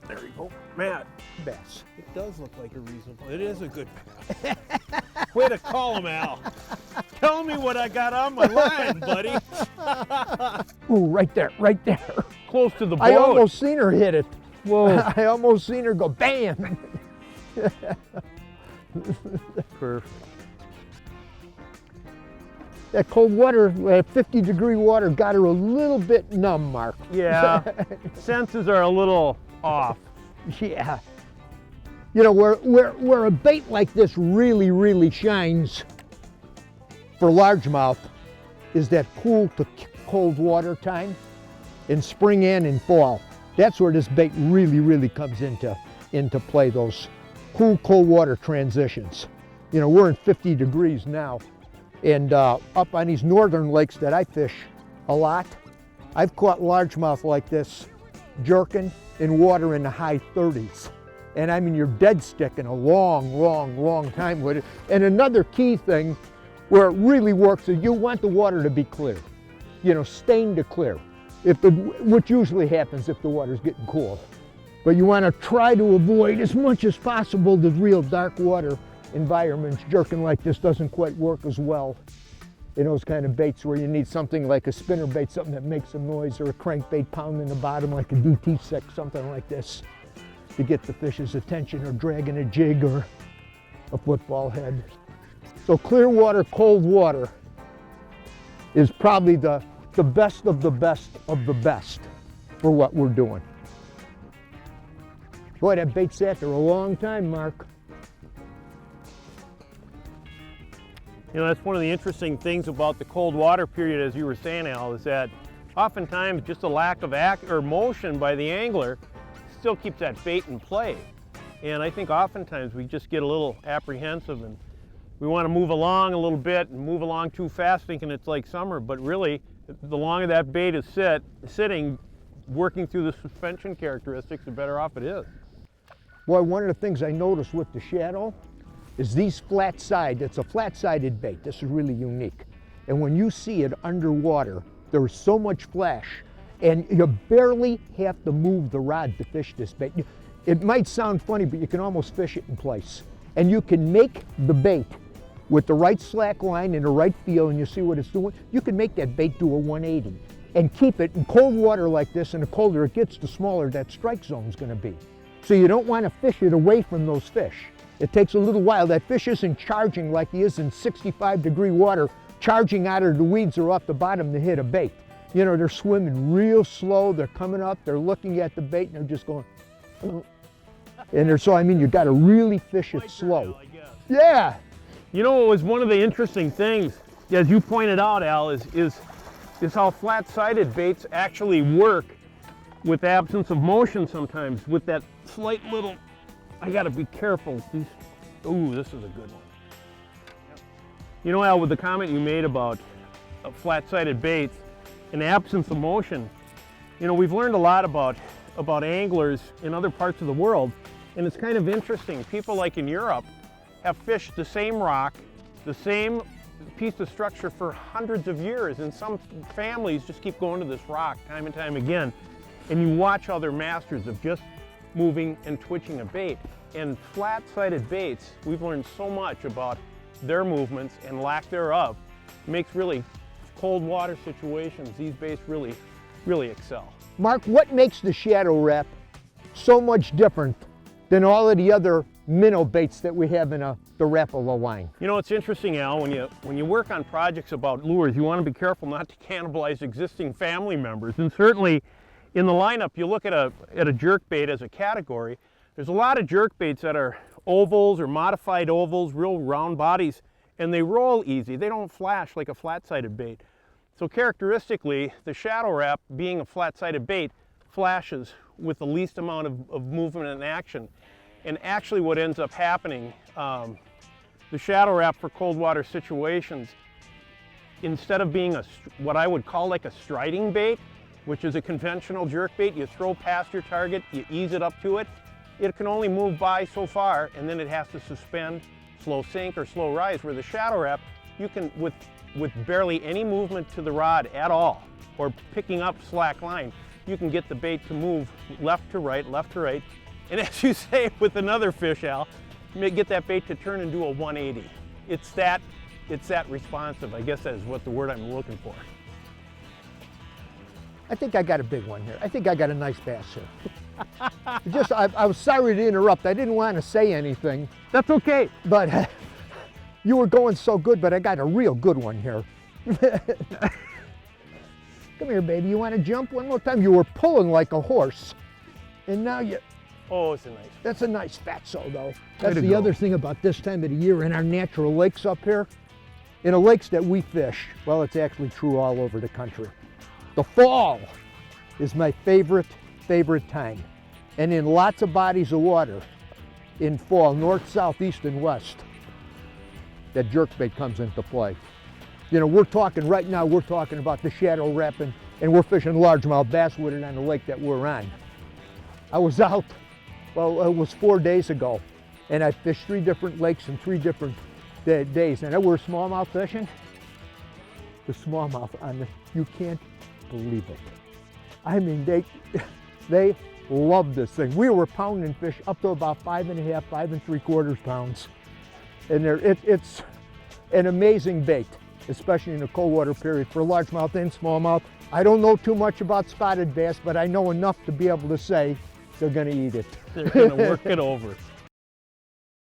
There you go. Matt, Bass. it does look like a reasonable, it is a good bass. Way to call him, Al. Tell me what I got on my line, buddy. Ooh, right there, right there. Close to the boat. I almost seen her hit it. Whoa. I almost seen her go bam. Perfect. That cold water, that 50-degree water got her a little bit numb, Mark. Yeah, senses are a little off. Yeah. You know, where a bait like this really, really shines for largemouth is that cool to cold water time in spring and in fall. That's where this bait really, really comes into play, those cool, cold water transitions. You know, we're in 50 degrees now. And up on these northern lakes that I fish a lot, I've caught largemouth like this jerking in water in the high 30s. And I mean, you're dead sticking a long, long, long time with it. And another key thing where it really works is you want the water to be clear, you know, stained to clear, which usually happens if the water's getting cool. But you want to try to avoid as much as possible the real dark water environments. Jerking like this doesn't quite work as well in those kind of baits where you need something like a spinner bait, something that makes some noise, or a crankbait pounding the bottom like a DT6, something like this, to get the fish's attention, or dragging a jig or a football head. So clear water, cold water is probably the best of the best of the best for what we're doing. Boy, that bait sat there a long time, Mark. You know, that's one of the interesting things about the cold water period, as you were saying, Al, is that oftentimes just a lack of motion by the angler still keeps that bait in play. And I think oftentimes we just get a little apprehensive and we want to move along a little bit and move along too fast thinking it's like summer, but really the longer that bait is sitting, working through the suspension characteristics, the better off it is. Boy, one of the things I noticed with the shadow is these it's a flat-sided bait. This is really unique. And when you see it underwater, there's so much flash, and you barely have to move the rod to fish this bait. It might sound funny, but you can almost fish it in place. And you can make the bait with the right slack line and the right feel, and you see what it's doing, you can make that bait do a 180 and keep it in cold water like this, and the colder it gets, the smaller that strike zone is gonna be. So you don't wanna fish it away from those fish. It takes a little while. That fish isn't charging like he is in 65-degree water, charging out of the weeds or off the bottom to hit a bait. You know, they're swimming real slow, they're coming up, they're looking at the bait, and they're just going, and so I mean, you gotta really fish it slow. Yeah. You know, what was one of the interesting things, as you pointed out, Al, is how flat-sided baits actually work with absence of motion sometimes, with that slight little, I gotta be careful. Ooh, this is a good one. You know, Al, with the comment you made about flat-sided baits and absence of motion, you know, we've learned a lot about anglers in other parts of the world, and it's kind of interesting. People like in Europe have fished the same rock, the same piece of structure for hundreds of years, and some families just keep going to this rock time and time again, and you watch how they're masters of just moving and twitching a bait. And flat-sided baits, we've learned so much about their movements and lack thereof. It makes really cold water situations, these baits really, really excel. Mark, what makes the shadow wrap so much different than all of the other minnow baits that we have in the Rapala line? You know, it's interesting, Al, when you work on projects about lures, you want to be careful not to cannibalize existing family members. And certainly in the lineup, you look at a jerkbait as a category, there's a lot of jerkbaits that are ovals or modified ovals, real round bodies, and they roll easy. They don't flash like a flat-sided bait. So characteristically, the shadow wrap, being a flat-sided bait, flashes with the least amount of movement and action. And actually what ends up happening, the shadow wrap for cold water situations, instead of being what I would call like a striding bait, which is a conventional jerk bait, you throw past your target, you ease it up to it, it can only move by so far, and then it has to suspend, slow sink, or slow rise, where the shadow wrap, you can, with barely any movement to the rod at all, or picking up slack line, you can get the bait to move left to right, and as you say with another fish, Al, you may get that bait to turn and do a 180. It's that responsive. I guess that is what the word I'm looking for. I think I got a big one here. I think I got a nice bass here. I was sorry to interrupt. I didn't want to say anything. That's okay. But you were going so good, but I got a real good one here. Come here, baby. You want to jump one more time? You were pulling like a horse. And now you... Oh, it's a nice. That's a nice fatso, though. That's the other thing about this time of the year in our natural lakes up here. In the lakes that we fish, well, it's actually true all over the country. The fall is my favorite time. And in lots of bodies of water, in fall, north, south, east, and west, that jerkbait comes into play. You know, right now we're talking about the shadow wrapping, and we're fishing largemouth bass with it on the lake that we're on. I was out, well, it was 4 days ago, and I fished 3 different lakes in 3 different days, and we're smallmouth fishing. The smallmouth you can't believe it. I mean, they love this thing. We were pounding fish up to about 5.5, 5 3/4 pounds. And it's an amazing bait, especially in the cold water period for largemouth and smallmouth. I don't know too much about spotted bass, but I know enough to be able to say they're gonna eat it. They're gonna work it over.